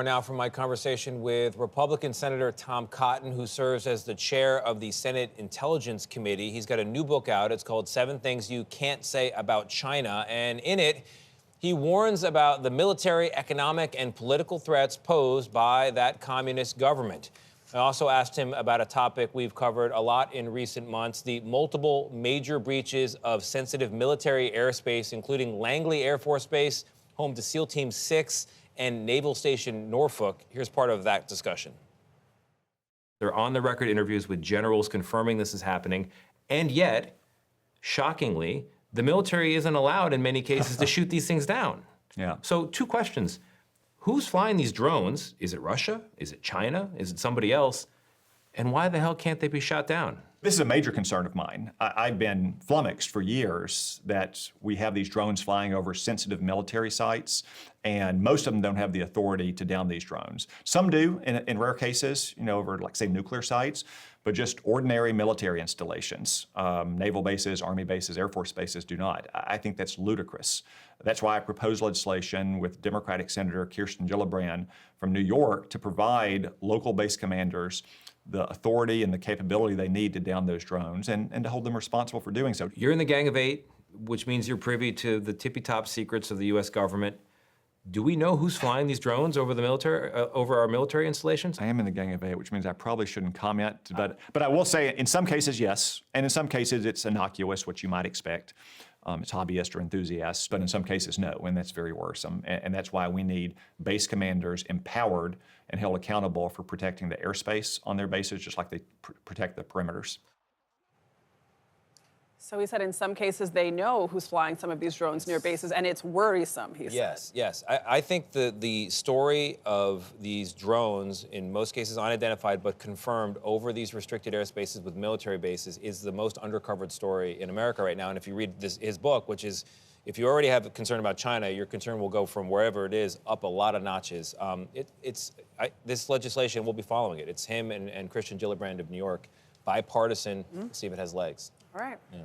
more now from my conversation with Republican Senator Tom Cotton, who serves as the chair of the Senate Intelligence Committee. He's got a new book out. It's called 7 Things You Can't Say About China. And in it, he warns about the military, economic, and political threats posed by that communist government. I also asked him about a topic we've covered a lot in recent months, the multiple major breaches of sensitive military airspace, including Langley Air Force Base, home to SEAL Team 6, and Naval Station Norfolk. Here's part of that discussion. They're on-the-record interviews with generals confirming this is happening, and yet, shockingly, the military isn't allowed in many cases to shoot these things down. Yeah. So 2 questions. Who's flying these drones? Is it Russia? Is it China? Is it somebody else? And why the hell can't they be shot down? This is a major concern of mine. I've been flummoxed for years that we have these drones flying over sensitive military sites, and most of them don't have the authority to down these drones. Some do in rare cases, over, like, say, nuclear sites, but just ordinary military installations, naval bases, Army bases, Air Force bases do not. I think that's ludicrous. That's why I proposed legislation with Democratic Senator Kirsten Gillibrand from New York to provide local base commanders the authority and the capability they need to down those drones and to hold them responsible for doing so. You're in the Gang of 8, which means you're privy to the tippy-top secrets of the U.S. government. Do we know who's flying these drones over the military, over our military installations? I am in the Gang of 8, which means I probably shouldn't comment, but I will say in some cases, yes, and in some cases it's innocuous, which you might expect. It's hobbyists or enthusiasts, but in some cases, no, and that's very worrisome. And that's why we need base commanders empowered and held accountable for protecting the airspace on their bases, just like they protect the perimeters. So he said in some cases they know who's flying some of these drones near bases, and it's worrisome, he said. Yes. I think the story of these drones, in most cases unidentified but confirmed over these restricted airspaces with military bases, is the most undercovered story in America right now. And if you read his book, which is, if you already have a concern about China, your concern will go from wherever it is up a lot of notches. This legislation, we'll be following it. It's him and Kirsten Gillibrand of New York, bipartisan. See if it has legs. All right. Yeah.